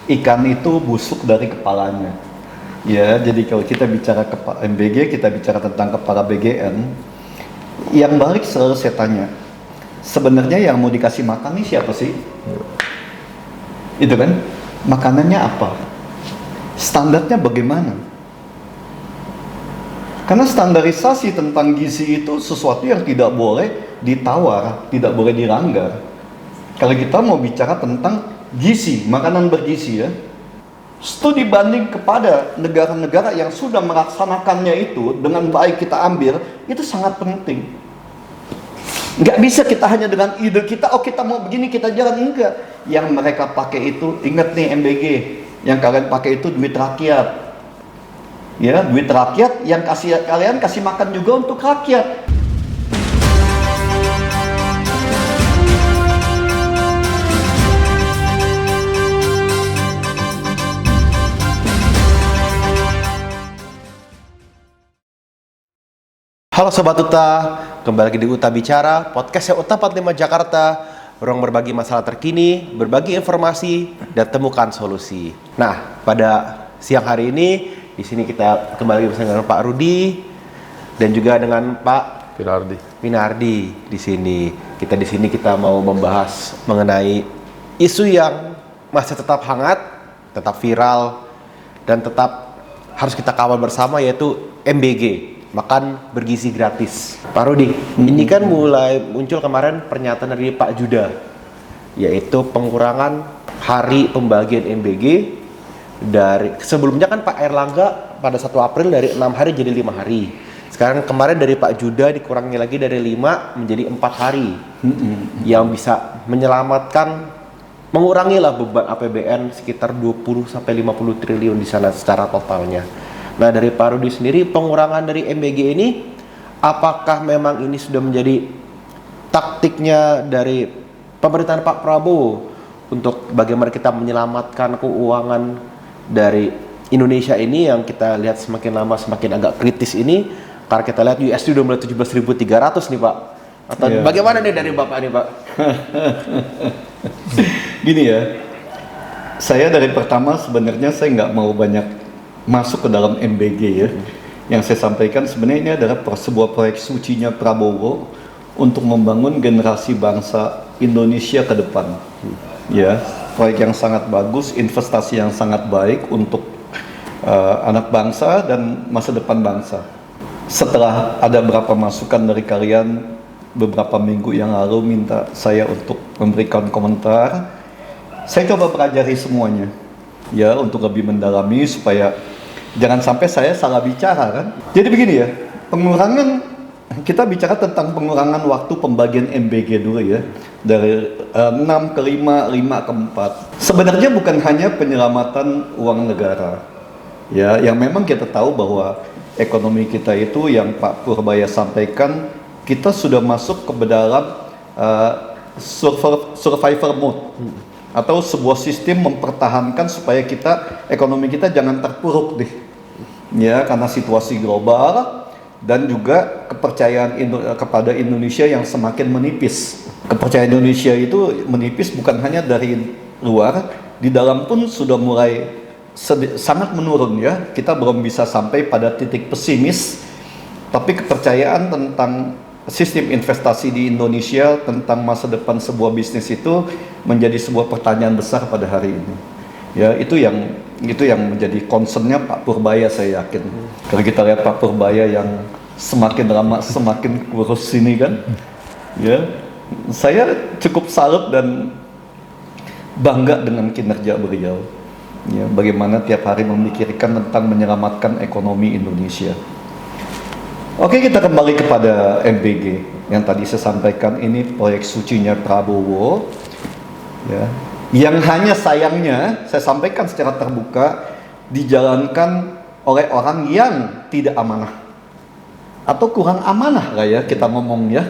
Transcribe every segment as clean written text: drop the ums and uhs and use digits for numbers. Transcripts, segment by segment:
ikan itu busuk dari kepalanya. Ya, jadi kalau kita bicara MBG, kita bicara tentang kepala BGN, yang balik selalu saya tanya, sebenarnya yang mau dikasih makan nih siapa sih? Itu kan, makanannya apa? Standarnya bagaimana? Karena standarisasi tentang gizi itu sesuatu yang tidak boleh ditawar, tidak boleh dilanggar. Kalau kita mau bicara tentang gizi, makanan bergizi ya, studi banding kepada negara-negara yang sudah melaksanakannya itu dengan baik kita ambil, itu sangat penting. Nggak bisa kita hanya dengan ide kita, oh kita mau begini kita jalan, enggak. Yang mereka pakai itu, ingat nih MBG, yang kalian pakai itu duit rakyat. Ya, duit rakyat yang kalian kasih makan juga untuk rakyat. Halo Sobat Uta, kembali lagi di Uta Bicara, podcast yang Uta 45 Jakarta, ruang berbagi masalah terkini, berbagi informasi, dan temukan solusi. Nah, pada siang hari ini, di sini kita kembali bersama dengan Pak Rudi dan juga dengan Pak Pinardi di sini. Kita mau membahas mengenai isu yang masih tetap hangat, tetap viral, dan tetap harus kita kawal bersama, yaitu MBG. Makan bergizi gratis. Pak Rudi, ini kan mulai muncul kemarin pernyataan dari Pak Judah, yaitu pengurangan hari pembagian MBG dari sebelumnya kan Pak Erlangga pada 1 April dari 6 hari jadi 5 hari. Sekarang kemarin dari Pak Judah dikurangi lagi dari 5 menjadi 4 hari. Yang bisa menyelamatkan, mengurangilah beban APBN sekitar 20 sampai 50 triliun di sana secara totalnya. Nah, dari Pak Rudi sendiri, pengurangan dari MBG ini, apakah memang ini sudah menjadi taktiknya dari pemerintahan Pak Prabowo untuk bagaimana kita menyelamatkan keuangan dari Indonesia ini yang kita lihat semakin lama semakin agak kritis ini, karena kita lihat USD udah mulai 17.300 nih Pak. Atau bagaimana nih dari Bapak nih Pak? Gini ya, saya dari pertama sebenarnya saya nggak mau banyak masuk ke dalam MBG ya. Yang saya sampaikan sebenarnya ini adalah sebuah proyek sucinya Prabowo untuk membangun generasi bangsa Indonesia ke depan. Ya, proyek yang sangat bagus, investasi yang sangat baik untuk anak bangsa dan masa depan bangsa. Setelah ada beberapa masukan dari kalian beberapa minggu yang lalu minta saya untuk memberikan komentar, saya coba pelajari semuanya. Ya, untuk lebih mendalami supaya jangan sampai saya salah bicara kan. Jadi begini ya, pengurangan, kita bicara tentang pengurangan waktu pembagian MBG dulu ya, dari 6 ke 5, 5 ke 4. Sebenarnya bukan hanya penyelamatan uang negara ya, yang memang kita tahu bahwa ekonomi kita itu yang Pak Purbaya sampaikan, kita sudah masuk ke dalam survivor mode, atau sebuah sistem mempertahankan supaya ekonomi kita jangan terpuruk deh ya, karena situasi global dan juga kepercayaan kepada Indonesia yang semakin menipis. Kepercayaan Indonesia itu menipis bukan hanya dari luar, di dalam pun sudah mulai sangat menurun ya. Kita belum bisa sampai pada titik pesimis, tapi kepercayaan tentang sistem investasi di Indonesia, tentang masa depan sebuah bisnis itu menjadi sebuah pertanyaan besar pada hari ini. Ya, itu yang menjadi concernnya Pak Purbaya, saya yakin. Kalau kita lihat Pak Purbaya yang semakin lama semakin kurus ini kan, ya, saya cukup salut dan bangga dengan kinerja beliau. Ya, bagaimana tiap hari memikirkan tentang menyelamatkan ekonomi Indonesia. Oke, kita kembali kepada MBG yang tadi saya sampaikan. Ini proyek sucinya Prabowo ya, yang hanya sayangnya saya sampaikan secara terbuka dijalankan oleh orang yang tidak amanah atau kurang amanah lah ya kita ngomong ya.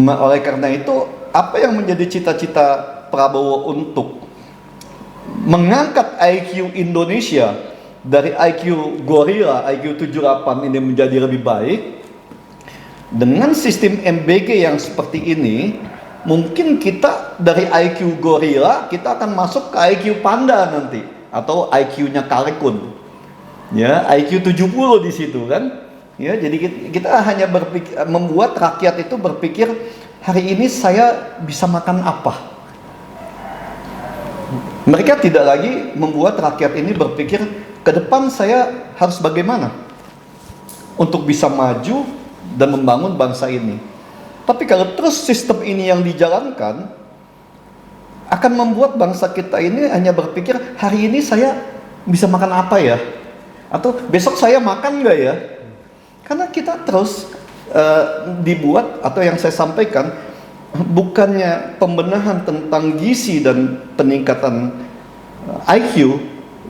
Oleh karena itu, apa yang menjadi cita-cita Prabowo untuk mengangkat IQ Indonesia dari IQ gorila, IQ 78 ini menjadi lebih baik dengan sistem MBG yang seperti ini, mungkin kita dari IQ gorila kita akan masuk ke IQ panda nanti atau IQ-nya kalkun. Ya, IQ 70 di situ kan. Ya, jadi kita hanya membuat rakyat itu berpikir hari ini saya bisa makan apa. Mereka tidak lagi membuat rakyat ini berpikir ke depan saya harus bagaimana untuk bisa maju dan membangun bangsa ini. Tapi kalau terus sistem ini yang dijalankan, akan membuat bangsa kita ini hanya berpikir, hari ini saya bisa makan apa ya? Atau besok saya makan nggak ya? Karena kita terus dibuat, atau yang saya sampaikan, bukannya pembenahan tentang gizi dan peningkatan IQ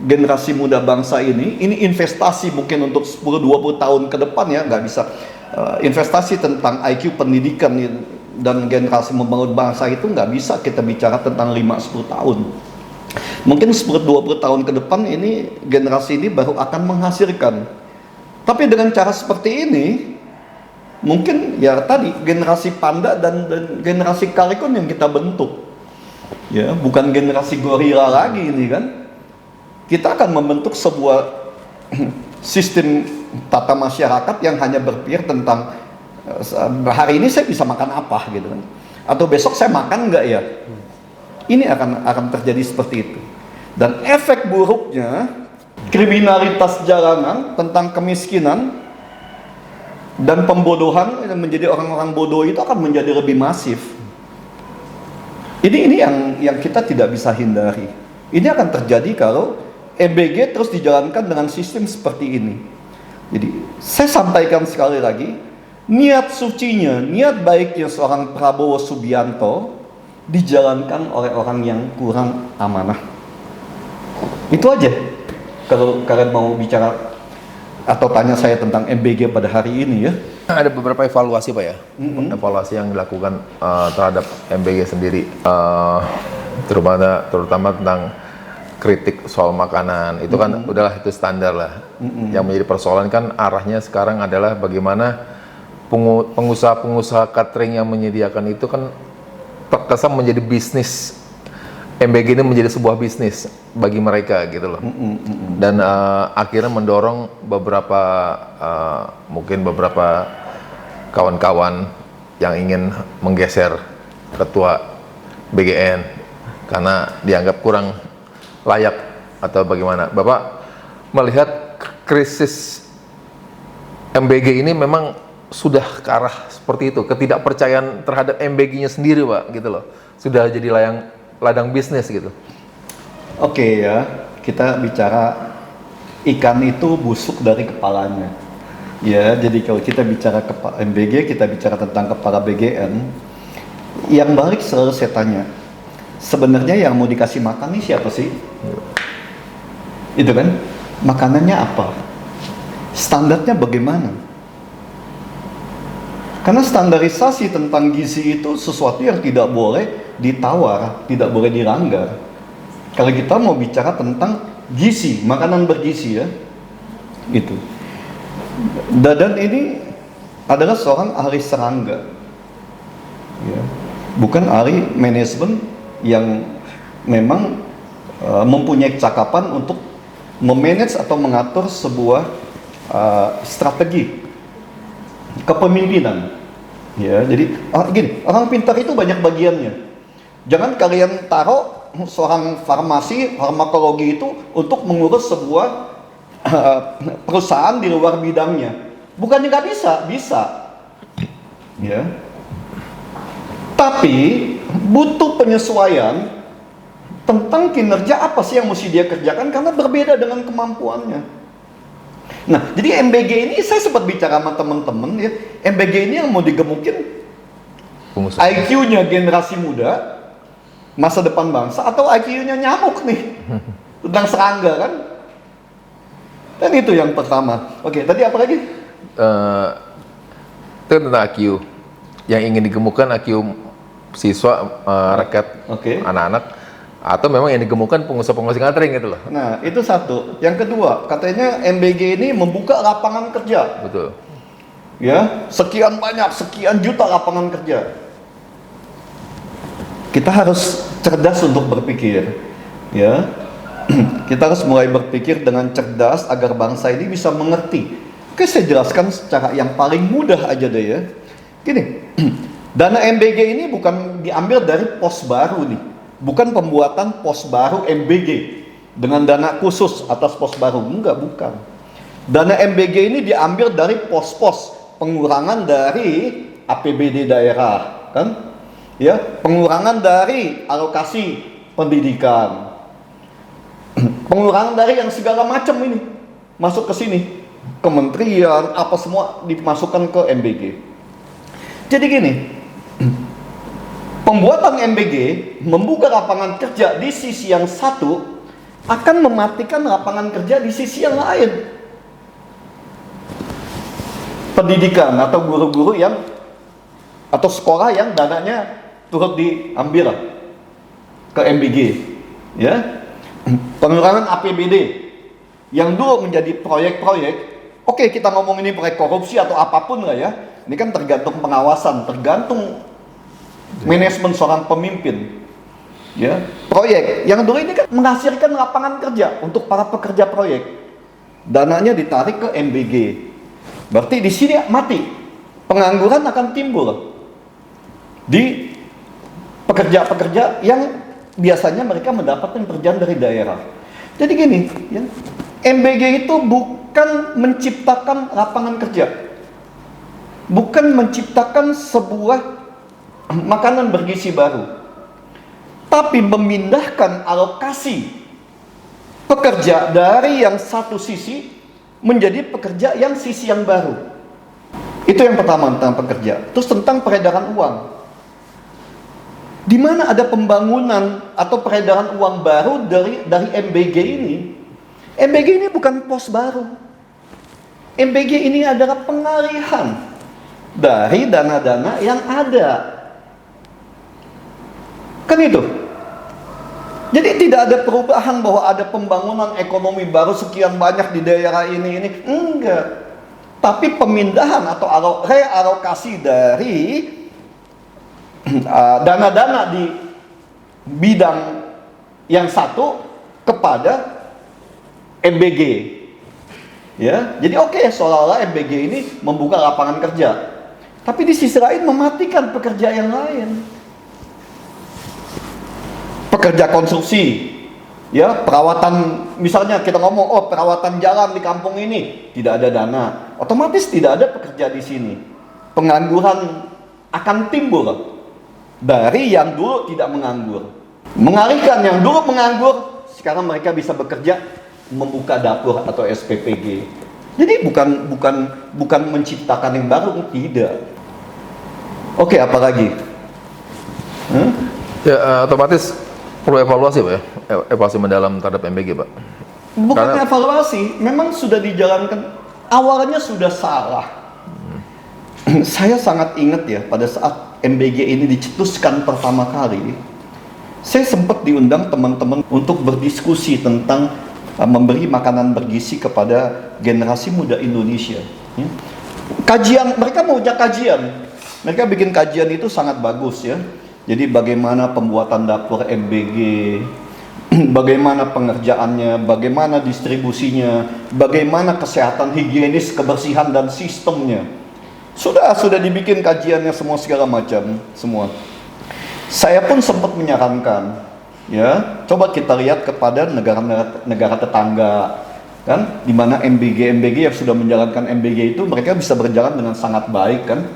generasi muda bangsa ini investasi mungkin untuk 10-20 tahun ke depan ya, nggak bisa. Investasi tentang IQ pendidikan dan generasi membangun bangsa itu nggak bisa kita bicara tentang 5-10 tahun. Mungkin 10-20 tahun ke depan ini generasi ini baru akan menghasilkan. Tapi dengan cara seperti ini, mungkin ya tadi generasi panda dan generasi kalkun yang kita bentuk. Ya, bukan generasi gorila lagi ini kan. Kita akan membentuk sebuah sistem tata masyarakat yang hanya berpikir tentang hari ini saya bisa makan apa gitu kan, atau besok saya makan nggak ya. Ini akan terjadi seperti itu, dan efek buruknya kriminalitas jalanan tentang kemiskinan dan pembodohan menjadi orang-orang bodoh itu akan menjadi lebih masif. Ini yang kita tidak bisa hindari. Ini akan terjadi kalau MBG terus dijalankan dengan sistem seperti ini. Jadi saya sampaikan sekali lagi, niat sucinya, niat baiknya seorang Prabowo Subianto dijalankan oleh orang yang kurang amanah. Itu aja. Kalau kalian mau bicara atau tanya saya tentang MBG pada hari ini ya. Ada beberapa evaluasi Pak ya, evaluasi yang dilakukan terhadap MBG sendiri, terutama tentang kritik soal makanan itu kan udahlah itu standar lah. Yang menjadi persoalan kan arahnya sekarang adalah bagaimana pengusaha-pengusaha catering yang menyediakan itu kan terkesan menjadi bisnis. MBG ini menjadi sebuah bisnis bagi mereka gitu loh. Dan akhirnya mendorong mungkin beberapa kawan-kawan yang ingin menggeser ketua BGN karena dianggap kurang layak atau bagaimana. Bapak melihat krisis MBG ini memang sudah ke arah seperti itu, ketidakpercayaan terhadap MBG-nya sendiri Pak gitu loh, sudah jadi ladang bisnis gitu. Oke ya, kita bicara ikan itu busuk dari kepalanya. Ya, jadi kalau kita bicara MBG, kita bicara tentang kepala BGN, yang balik selalu saya tanya, sebenarnya yang mau dikasih makan nih siapa sih? Itu kan, makanannya apa? Standarnya bagaimana? Karena standarisasi tentang gizi itu sesuatu yang tidak boleh ditawar, tidak boleh dilanggar. Kalau kita mau bicara tentang gizi, makanan bergizi ya, gitu. Dadan ini adalah seorang ahli serangga, ya. Bukan ahli manajemen yang memang mempunyai kecakapan untuk memanage atau mengatur sebuah strategi kepemimpinan. Ya, jadi gini, orang pintar itu banyak bagiannya. Jangan kalian taruh seorang farmakologi itu untuk mengurus sebuah perusahaan di luar bidangnya. Bukannya nggak bisa. Ya. Tapi butuh penyesuaian tentang kinerja apa sih yang mesti dia kerjakan karena berbeda dengan kemampuannya. Nah, jadi MBG ini saya sempat bicara sama teman-teman ya, MBG ini yang mau digemukin IQ-nya generasi muda, masa depan bangsa, atau IQ-nya nyamuk nih tentang serangga kan? Dan itu yang pertama. Oke, tadi apa lagi? Itu tentang IQ yang ingin digemukkan, IQ siswa, rakyat, anak-anak, atau memang yang digemukkan pengusaha-pengusaha catering gitu loh. Nah, itu satu. Yang kedua, katanya MBG ini membuka lapangan kerja. Betul. Ya, sekian banyak, sekian juta lapangan kerja. kita harus cerdas untuk berpikir, ya. Kita harus mulai berpikir dengan cerdas agar bangsa ini bisa mengerti. Oke, saya jelaskan secara yang paling mudah aja deh ya. Gini, dana MBG ini bukan diambil dari pos baru nih, bukan pembuatan pos baru MBG dengan dana khusus atas pos baru, enggak, bukan. Dana MBG ini diambil dari pos-pos pengurangan dari APBD daerah, kan? Ya, pengurangan dari alokasi pendidikan, pengurangan dari yang segala macam ini masuk ke sini, kementerian apa semua dimasukkan ke MBG. Jadi gini, pembuatan MBG membuka lapangan kerja di sisi yang satu akan mematikan lapangan kerja di sisi yang lain. Pendidikan atau guru-guru yang atau sekolah yang dananya turut diambil ke MBG, ya. Pengurangan APBD yang dulu menjadi proyek-proyek, oke kita ngomong ini proyek korupsi atau apapun lah ya, ini kan tergantung pengawasan, tergantung manajemen seorang pemimpin, ya. Proyek yang dulu ini kan menghasilkan lapangan kerja untuk para pekerja proyek, dananya ditarik ke MBG, berarti di sini mati, pengangguran akan timbul di pekerja-pekerja yang biasanya mereka mendapatkan pekerjaan dari daerah. Jadi gini, ya, MBG itu bukan menciptakan lapangan kerja, bukan menciptakan sebuah makanan bergizi baru, tapi memindahkan alokasi pekerja dari yang satu sisi menjadi pekerja yang sisi yang baru. Itu yang pertama tentang pekerja. Terus tentang peredaran uang. Di mana ada pembangunan atau peredaran uang baru dari MBG ini? MBG ini bukan pos baru. MBG ini adalah pengalihan dari dana-dana yang ada. Kan itu. Jadi tidak ada perubahan bahwa ada pembangunan ekonomi baru sekian banyak di daerah ini. Enggak. Tapi pemindahan atau realokasi dari dana-dana di bidang yang satu kepada MBG, ya. Jadi oke, seolah-olah MBG ini membuka lapangan kerja, tapi di sisi lain mematikan pekerja yang lain, pekerja konstruksi, ya, perawatan. Misalnya kita ngomong, perawatan jalan di kampung ini tidak ada dana, otomatis tidak ada pekerja di sini, pengangguran akan timbul dari yang dulu tidak menganggur, mengalihkan yang dulu menganggur, sekarang mereka bisa bekerja membuka dapur atau SPPG. Jadi bukan menciptakan yang baru, tidak. Oke, apa lagi? Ya, otomatis perlu evaluasi Pak ya, evaluasi mendalam terhadap MBG Pak. Bukan evaluasi, memang sudah dijalankan, awalnya sudah salah. Saya sangat ingat ya, pada saat MBG ini dicetuskan pertama kali, saya sempat diundang teman-teman untuk berdiskusi tentang memberi makanan bergizi kepada generasi muda Indonesia. Kajian, mereka mau kajian, mereka bikin kajian itu sangat bagus ya. Jadi bagaimana pembuatan dapur MBG, bagaimana pengerjaannya, bagaimana distribusinya, bagaimana kesehatan higienis, kebersihan dan sistemnya. Sudah dibikin kajiannya semua segala macam semua. Saya pun sempat menyarankan, ya, coba kita lihat kepada negara tetangga, kan, di mana MBG yang sudah menjalankan MBG itu mereka bisa berjalan dengan sangat baik, kan,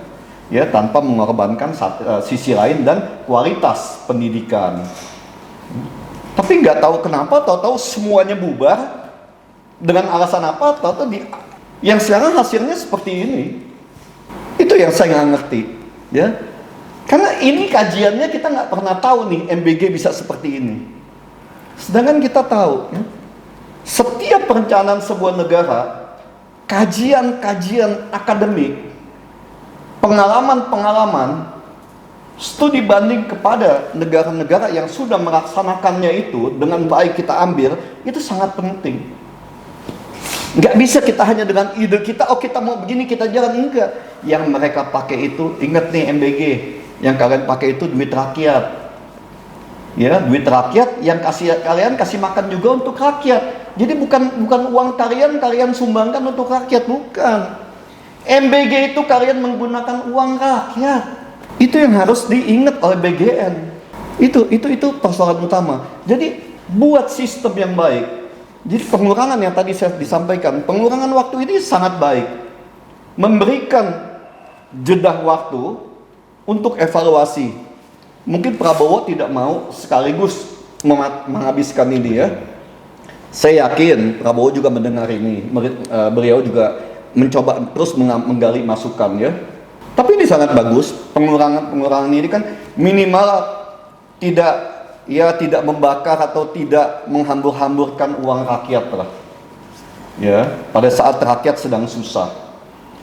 ya, tanpa mengorbankan sisi lain dan kualitas pendidikan. Tapi nggak tahu kenapa, tahu-tahu semuanya bubar dengan alasan apa? Tahu-tahu yang sekarang hasilnya seperti ini. Itu yang saya nggak ngerti, ya. Karena ini kajiannya kita nggak pernah tahu nih MBG bisa seperti ini. Sedangkan kita tahu, ya, setiap perencanaan sebuah negara, kajian-kajian akademik, pengalaman-pengalaman, studi banding kepada negara-negara yang sudah melaksanakannya itu dengan baik kita ambil, itu sangat penting. Nggak bisa kita hanya dengan ide kita, kita mau begini kita jalan, enggak. Yang mereka pakai itu, ingat nih MBG, yang kalian pakai itu duit rakyat, Ya, duit rakyat yang kalian kasih makan juga untuk rakyat. Jadi bukan uang kalian sumbangkan untuk rakyat, bukan. MBG itu kalian menggunakan uang rakyat. Itu yang harus diingat oleh BGN. Itu persoalan utama. Jadi buat sistem yang baik. Jadi pengurangan yang tadi saya disampaikan, pengurangan waktu ini sangat baik. Memberikan jeda waktu untuk evaluasi. Mungkin Prabowo tidak mau sekaligus menghabiskan ini ya. Saya yakin Prabowo juga mendengar ini. Beliau juga mencoba terus menggali masukan ya. Tapi ini sangat bagus. Pengurangan ini kan minimal tidak membakar atau tidak menghambur-hamburkan uang rakyat lah. Ya, pada saat rakyat sedang susah.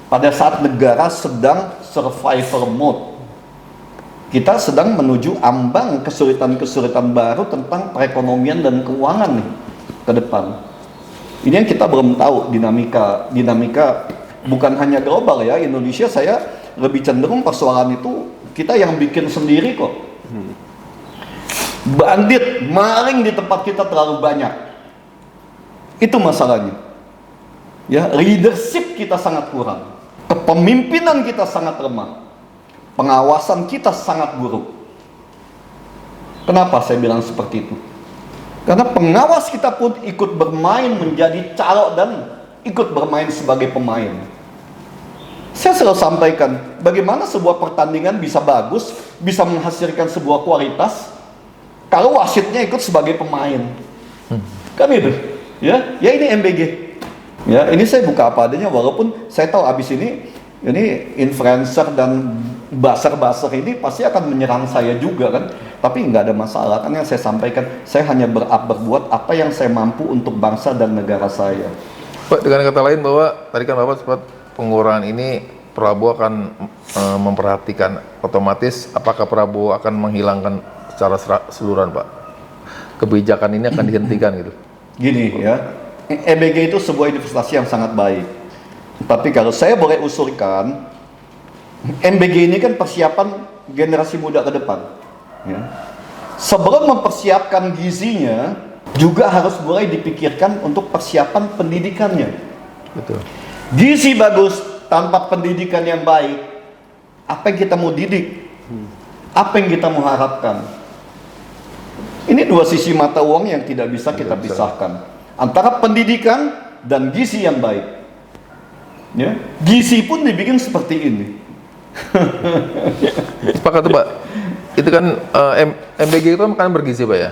Pada saat negara sedang survival mode. Kita sedang menuju ambang kesulitan-kesulitan baru tentang perekonomian dan keuangan nih ke depan. Ini yang kita belum tahu dinamika bukan hanya global ya. Indonesia saya lebih cenderung persoalan itu kita yang bikin sendiri kok. Bandit, maling di tempat kita terlalu banyak. Itu masalahnya. Ya, leadership kita sangat kurang. Kepemimpinan kita sangat lemah. Pengawasan kita sangat buruk. Kenapa saya bilang seperti itu? Karena pengawas kita pun ikut bermain menjadi calo dan ikut bermain sebagai pemain. Saya selalu sampaikan, bagaimana sebuah pertandingan bisa bagus, bisa menghasilkan sebuah kualitas, kalau wasitnya ikut sebagai pemain. Kan itu? Ya ini MBG. Ya, ini saya buka apa adanya, walaupun saya tahu abis ini influencer dan buzzer ini pasti akan menyerang saya juga kan, tapi nggak ada masalah kan. Yang saya sampaikan, saya hanya berbuat apa yang saya mampu untuk bangsa dan negara saya. Pak, dengan kata lain bahwa tadi kan Bapak sempat pengurangan ini Prabowo akan memperhatikan otomatis, apakah Prabowo akan menghilangkan secara keseluruhan Pak? Kebijakan ini akan dihentikan gitu. Gini ya, EBG itu sebuah investasi yang sangat baik. Tapi kalau saya boleh usulkan, MBG ini kan persiapan generasi muda ke depan. Ya. Sebelum mempersiapkan gizinya, juga harus mulai dipikirkan untuk persiapan pendidikannya. Betul. Gizi bagus tanpa pendidikan yang baik, apa yang kita mau didik? Apa yang kita mau harapkan? Ini dua sisi mata uang yang tidak bisa kita pisahkan. Antara pendidikan dan gizi yang baik. Ya, gizi pun dibikin seperti ini. Sepakat tuh Pak. Itu kan MBG itu makanan bergizi Pak ya.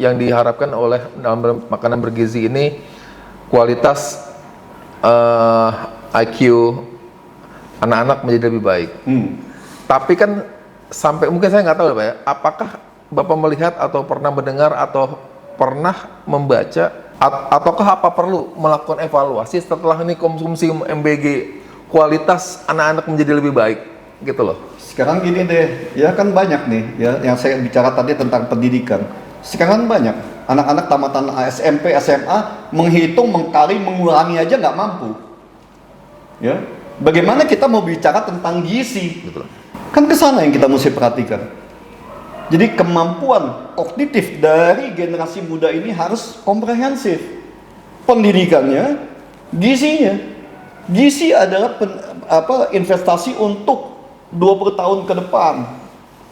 Yang diharapkan oleh dalam makanan bergizi ini kualitas IQ anak-anak menjadi lebih baik. Tapi kan sampai mungkin saya nggak tahu ya Pak ya. Apakah Bapak melihat atau pernah mendengar atau pernah membaca ataukah apa perlu melakukan evaluasi setelah ini konsumsi MBG kualitas anak-anak menjadi lebih baik gitu loh. Sekarang gini deh, ya kan banyak nih ya yang saya bicara tadi tentang pendidikan. Sekarang banyak anak-anak tamatan SMP, SMA menghitung, mengkali, mengurangi aja nggak mampu. Ya, bagaimana kita mau bicara tentang gizi? Betul. Kan kesana yang kita mesti perhatikan. Jadi kemampuan kognitif dari generasi muda ini harus komprehensif. Pendidikannya, gizinya. Gizi adalah investasi untuk 20 tahun ke depan.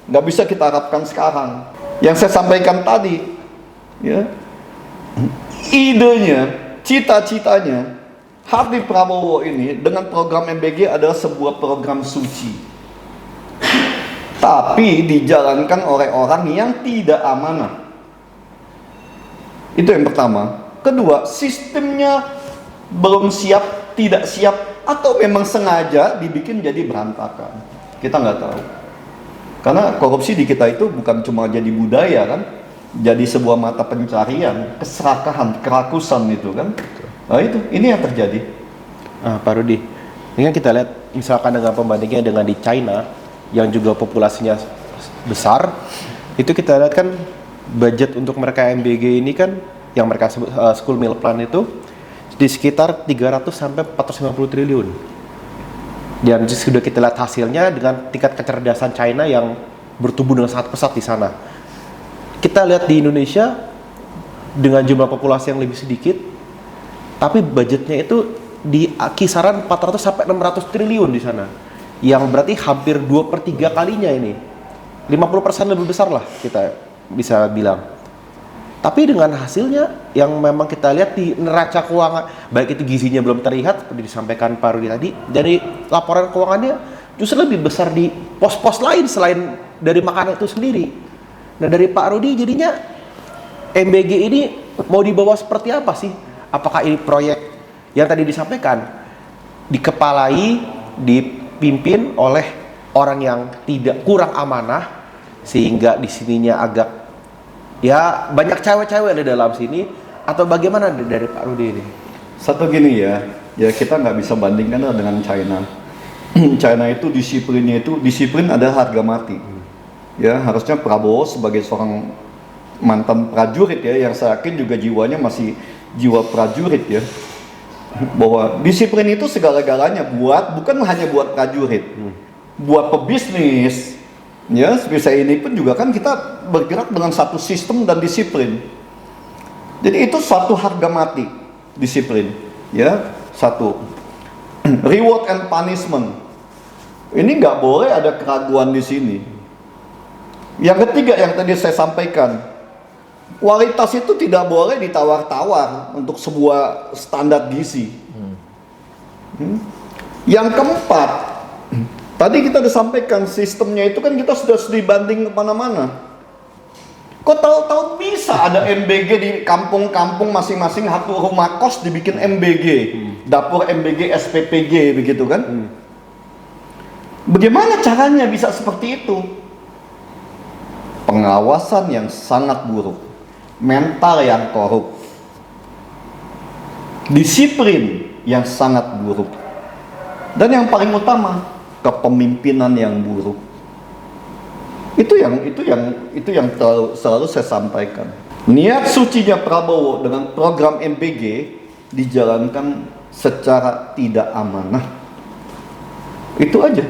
Nggak bisa kita harapkan sekarang. Yang saya sampaikan tadi, ya, idenya, cita-citanya, Habib Prabowo ini dengan program MBG adalah sebuah program suci. Tapi dijalankan oleh orang yang tidak amanah. Itu yang pertama. Kedua, sistemnya belum siap, tidak siap, atau memang sengaja dibikin jadi berantakan. Kita nggak tahu. Karena korupsi di kita itu bukan cuma jadi budaya kan, jadi sebuah mata pencarian, keserakahan, kerakusan itu kan. Nah ini yang terjadi. Pak Rudi, ini kan kita lihat misalkan dengan pembandingnya dengan di China yang juga populasinya besar, itu kita lihat kan budget untuk mereka MBG ini kan yang mereka sebut school meal plan itu di sekitar 300 sampai 450 triliun. Dan sudah kita lihat hasilnya dengan tingkat kecerdasan China yang bertumbuh dengan sangat pesat di sana. Kita lihat di Indonesia dengan jumlah populasi yang lebih sedikit, tapi budgetnya itu di kisaran 400 sampai 600 triliun di sana. Yang berarti hampir 2/3 kalinya ini. 50% lebih besar lah kita bisa bilang. Tapi dengan hasilnya yang memang kita lihat di neraca keuangan, baik itu gizinya belum terlihat seperti disampaikan Pak Rudi tadi, dari laporan keuangannya justru lebih besar di pos-pos lain selain dari makanan itu sendiri. Nah dari Pak Rudi jadinya MBG ini mau dibawa seperti apa sih? Apakah ini proyek yang tadi disampaikan dikepalai, dipimpin oleh orang yang tidak kurang amanah sehingga di sininya agak ya banyak cewek-cewek di dalam sini, atau bagaimana dari Pak Rudi ini? Satu gini ya kita nggak bisa bandingkan dengan China. China itu disiplin ada harga mati. Ya harusnya Prabowo sebagai seorang mantan prajurit ya, yang saya yakin juga jiwanya masih jiwa prajurit ya, bahwa disiplin itu segala-galanya bukan hanya buat prajurit, buat pebisnis. Ya, sebisa ini pun juga kan kita bergerak dengan satu sistem dan disiplin. Jadi itu suatu harga mati, disiplin. Ya, satu. Reward and punishment. Ini nggak boleh ada keraguan di sini. Yang ketiga yang tadi saya sampaikan, kualitas itu tidak boleh ditawar-tawar untuk sebuah standar gizi. Yang keempat, tadi kita udah sampaikan sistemnya itu kan kita sudah dibanding kemana-mana. Kok tahu-tahu bisa ada MBG di kampung-kampung masing-masing, satu rumah kos dibikin MBG, dapur MBG, SPPG begitu kan? Bagaimana caranya bisa seperti itu? Pengawasan yang sangat buruk, mental yang korup, disiplin yang sangat buruk, dan yang paling utama, kepemimpinan yang buruk. Itu yang selalu saya sampaikan. Niat sucinya Prabowo dengan program MBG dijalankan secara tidak amanah. Itu aja.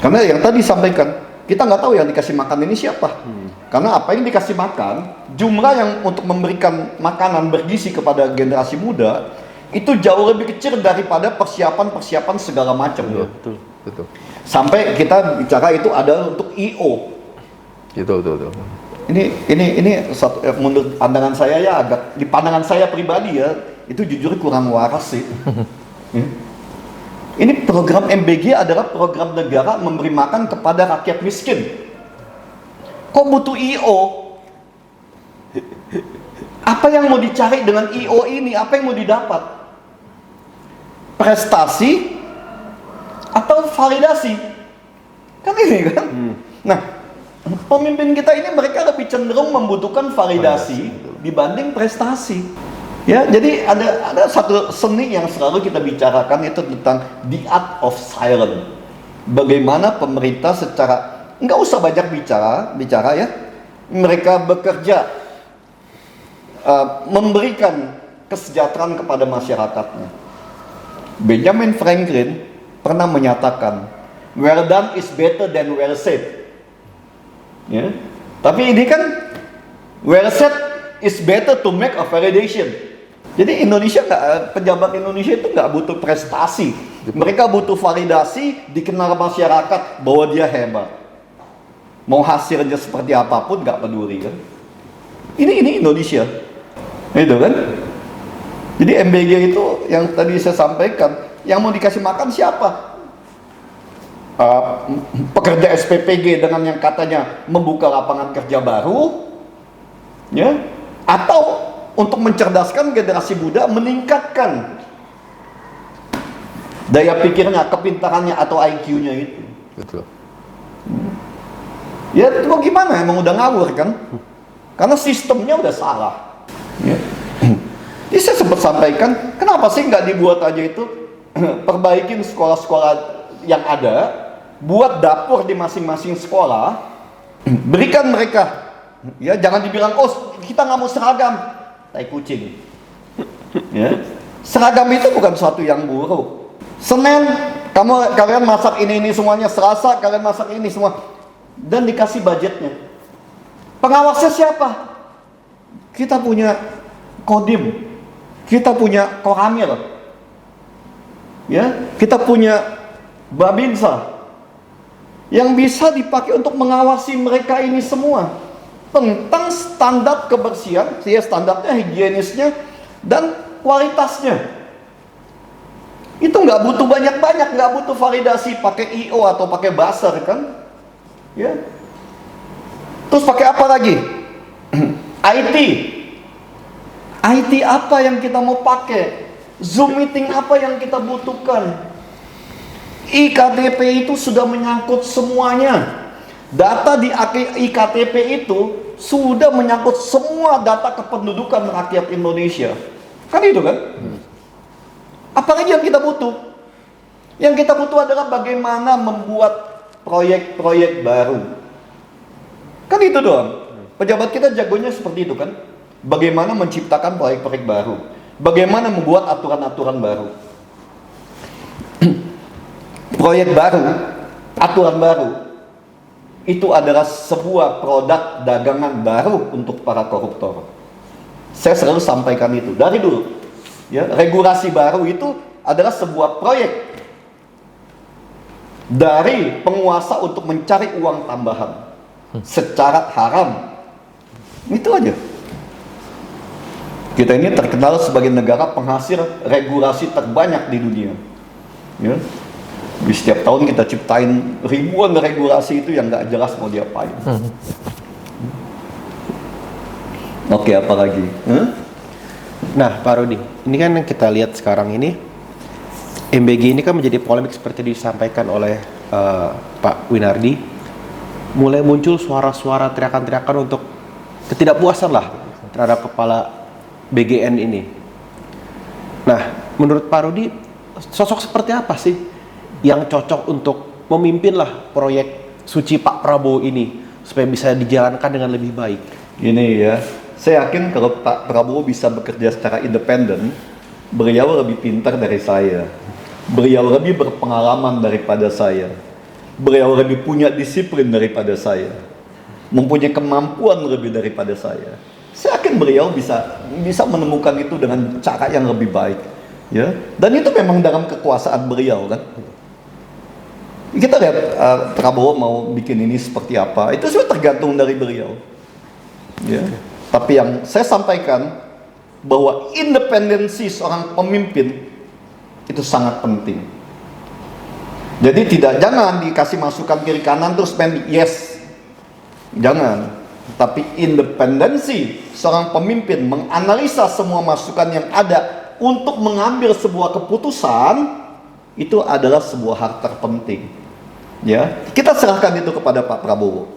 Karena yang tadi sampaikan, kita nggak tahu yang dikasih makan ini siapa. Karena apa yang dikasih makan, jumlah yang untuk memberikan makanan bergizi kepada generasi muda itu jauh lebih kecil daripada persiapan segala macam. Betul, betul, betul. Sampai kita bicara itu adalah untuk IO. Betul. Ini satu, menurut pandangan saya ya, agak di pandangan saya pribadi ya, itu jujur kurang waras sih. Ini program MBG adalah program negara memberi makan kepada rakyat miskin. Kok butuh IO? Apa yang mau dicari dengan IO ini? Apa yang mau didapat? Prestasi atau validasi? Kan ini kan? Nah, pemimpin kita ini mereka lebih cenderung membutuhkan validasi dibanding prestasi. Ya, jadi ada satu seni yang selalu kita bicarakan, itu tentang the art of silence. Bagaimana pemerintah secara nggak usah banyak bicara ya, mereka bekerja memberikan kesejahteraan kepada masyarakatnya. Benjamin Franklin pernah menyatakan, well done is better than well said. Ya, tapi ini kan well said is better to make a validation. Jadi pejabat Indonesia itu nggak butuh prestasi, mereka butuh validasi, dikenal masyarakat bahwa dia hebat. Mau hasilnya seperti apapun nggak peduli kan? Ini Indonesia, itu kan? Jadi MBG itu yang tadi saya sampaikan, yang mau dikasih makan siapa? Pekerja SPPG dengan yang katanya membuka lapangan kerja baru, ya? Atau untuk mencerdaskan generasi muda, meningkatkan daya pikirnya, kepintarannya atau IQ-nya itu. Betul. Ya itu gimana, emang udah ngawur kan? Karena sistemnya udah salah. Ya. Jadi saya sempat sampaikan, kenapa sih nggak dibuat aja itu, perbaikin sekolah-sekolah yang ada, buat dapur di masing-masing sekolah, berikan mereka, ya jangan dibilang, oh kita nggak mau seragam, tai kucing. Ya. Seragam itu bukan sesuatu yang buruk. Senin kalian masak ini semuanya, Selasa kalian masak ini semua, dan dikasih budgetnya. Pengawasnya siapa? Kita punya Kodim, kita punya Koramil, ya, kita punya Babinsa yang bisa dipakai untuk mengawasi mereka ini semua tentang standar kebersihan, ya, standarnya, higienisnya, dan kualitasnya. Itu nggak butuh banyak-banyak, nggak butuh validasi pakai IO atau pakai buzzer kan, ya. Terus pakai apa lagi? IT. IT apa yang kita mau pakai? Zoom meeting apa yang kita butuhkan? IKTP itu sudah menyangkut semuanya. Data di IKTP itu sudah menyangkut semua data kependudukan rakyat Indonesia. Kan itu kan? Apalagi yang kita butuh? Yang kita butuh adalah bagaimana membuat proyek-proyek baru. Kan itu doang. Pejabat kita jagonya seperti itu kan? Bagaimana menciptakan proyek-proyek baru? Bagaimana membuat aturan-aturan baru? Proyek baru, aturan baru, itu adalah sebuah produk dagangan baru untuk para koruptor. Saya selalu sampaikan itu dari dulu. Ya, regulasi baru itu adalah sebuah proyek dari penguasa untuk mencari uang tambahan secara haram. Itu aja. Kita ini terkenal sebagai negara penghasil regulasi terbanyak di dunia. Ya. Di setiap tahun kita ciptain ribuan regulasi itu yang nggak jelas mau diapain. Oke, apa lagi? Nah, Pak Rudi, ini kan yang kita lihat sekarang ini, MBG ini kan menjadi polemik seperti disampaikan oleh Pak Winardi. Mulai muncul suara-suara teriakan-teriakan untuk ketidakpuasan lah terhadap kepala BGN ini. Nah, menurut Pak Rudi, sosok seperti apa sih yang cocok untuk memimpin lah proyek suci Pak Prabowo ini supaya bisa dijalankan dengan lebih baik? Ini ya, saya yakin kalau Pak Prabowo bisa bekerja secara independen, beliau lebih pintar dari saya, beliau lebih berpengalaman daripada saya, beliau lebih punya disiplin daripada saya, mempunyai kemampuan lebih daripada saya. Saya yakin beliau bisa menemukan itu dengan cara yang lebih baik, ya. Dan itu memang dalam kekuasaan beliau kan. Kita lihat Prabowo mau bikin ini seperti apa, itu semua tergantung dari beliau. Ya. Tapi yang saya sampaikan bahwa independensi seorang pemimpin itu sangat penting. Jadi jangan dikasih masukan kiri kanan terus main yes, jangan. Tapi independensi seorang pemimpin menganalisa semua masukan yang ada untuk mengambil sebuah keputusan itu adalah sebuah hal terpenting. Ya, kita serahkan itu kepada Pak Prabowo.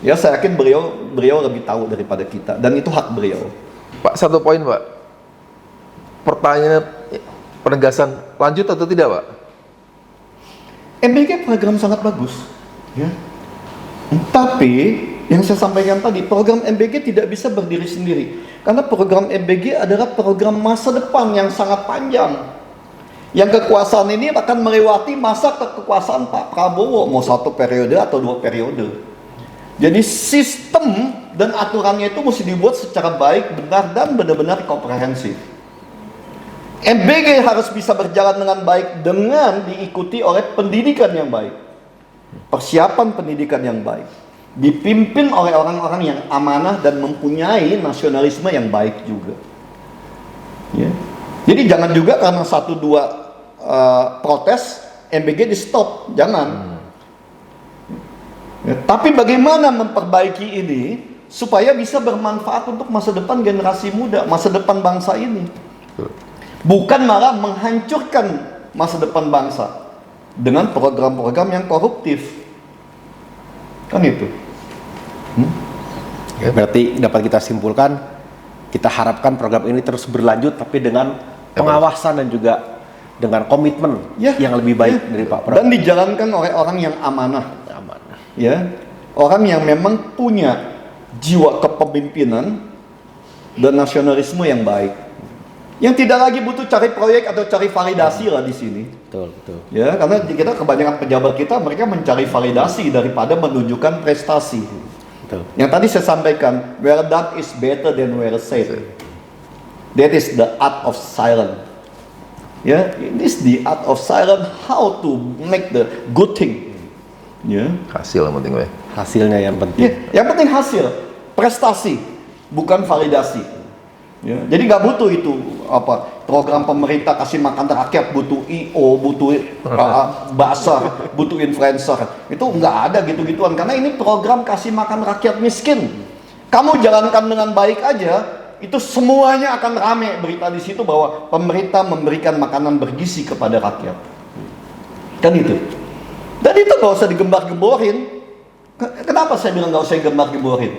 Ya, saya yakin beliau lebih tahu daripada kita dan itu hak beliau. Pak, satu poin Pak, pertanyaan penegasan lanjut atau tidak Pak? MBG program sangat bagus, ya. Tapi yang saya sampaikan tadi, program MBG tidak bisa berdiri sendiri karena program MBG adalah program masa depan yang sangat panjang. Yang kekuasaan ini akan melewati masa kekuasaan Pak Prabowo, mau 1 periode atau 2 periode. Jadi sistem dan aturannya itu mesti dibuat secara baik, benar, dan benar-benar komprehensif. MBG harus bisa berjalan dengan baik dengan diikuti oleh pendidikan yang baik, persiapan pendidikan yang baik, dipimpin oleh orang-orang yang amanah dan mempunyai nasionalisme yang baik juga. Ya. Jadi jangan juga karena 1-2 protes MBG di stop, jangan. Ya, tapi bagaimana memperbaiki ini supaya bisa bermanfaat untuk masa depan generasi muda, masa depan bangsa ini. Bukan malah menghancurkan masa depan bangsa dengan program-program yang koruptif. Kan itu. Ya, berarti dapat kita simpulkan, kita harapkan program ini terus berlanjut tapi dengan pengawasan dan juga dengan komitmen yang lebih baik dari Pak Prabowo. Dan dijalankan oleh orang yang amanah. Ya, orang yang memang punya jiwa kepemimpinan dan nasionalisme yang baik. Yang tidak lagi butuh cari proyek atau cari validasi lah di sini. Betul. Ya, karena kita kebanyakan pejabat kita mereka mencari validasi daripada menunjukkan prestasi. Yang tadi saya sampaikan, well done is better than well said. That is the art of silence. Ya, this is the art of silence, how to make the good thing. Ya, Hasil yang penting, weh. Hasilnya yang penting. yang penting hasil, prestasi, bukan validasi. Ya, jadi nggak butuh itu program pemerintah kasih makan rakyat, butuh IO, butuh basar, butuh influencer. Itu nggak ada gitu-gituan, karena ini program kasih makan rakyat miskin. Kamu jalankan dengan baik aja, itu semuanya akan rame berita di situ bahwa pemerintah memberikan makanan bergizi kepada rakyat. Kan itu. Dan itu nggak usah digembar-gemborin. Kenapa saya bilang nggak usah digembar-gemborin?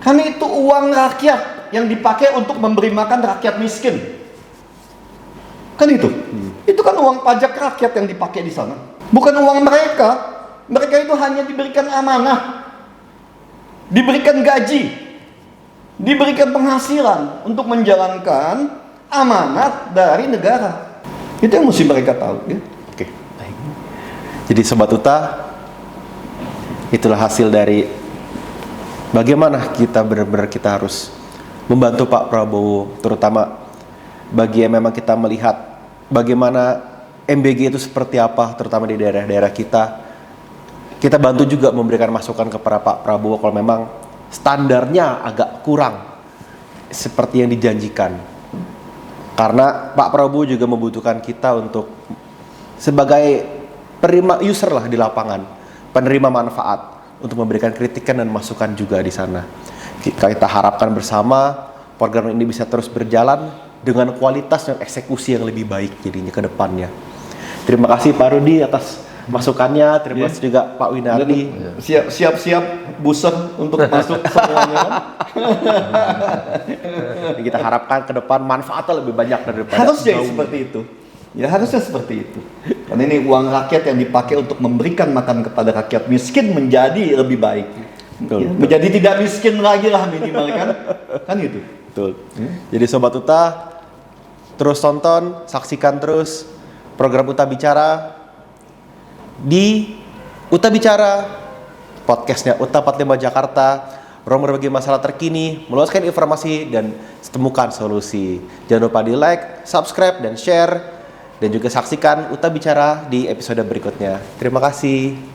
Karena itu uang rakyat yang dipakai untuk memberi makan rakyat miskin. Kan itu. Itu kan uang pajak rakyat yang dipakai di sana. Bukan uang mereka. Mereka itu hanya diberikan amanah. Diberikan gaji. Diberikan penghasilan untuk menjalankan amanat dari negara. Itu yang mesti mereka tahu. Ya. Oke, baik. Jadi Sobat Uta, itulah hasil dari bagaimana kita benar-benar kita harus membantu Pak Prabowo, terutama bagi yang memang kita melihat bagaimana MBG itu seperti apa, terutama di daerah-daerah kita. Kita bantu juga memberikan masukan kepada Pak Prabowo kalau memang standarnya agak kurang seperti yang dijanjikan. Karena Pak Prabowo juga membutuhkan kita untuk sebagai penerima user lah di lapangan, penerima manfaat untuk memberikan kritikan dan masukan juga di sana. Kita harapkan bersama program ini bisa terus berjalan dengan kualitas dan eksekusi yang lebih baik jadinya ke depannya. Terima kasih Pak Rudi atas masukannya, terima kasih juga Pak Winardi. Siap-siap buser untuk masuk semuanya. Kita harapkan ke depan manfaatnya lebih banyak daripada Harusnya seperti itu. Ya harusnya seperti itu. Karena ini uang rakyat yang dipakai untuk memberikan makan kepada rakyat miskin menjadi lebih baik. Betul, Ya, menjadi tidak miskin lagi lah minimal kan. Kan itu. Betul. Jadi Sobat Uta, terus tonton, saksikan terus program Uta Bicara di Uta Bicara, podcastnya Uta 45 Jakarta. Ruang berbagi masalah terkini, meluaskan informasi dan temukan solusi. Jangan lupa di like, subscribe, dan share. Dan juga saksikan Uta Bicara di episode berikutnya. Terima kasih.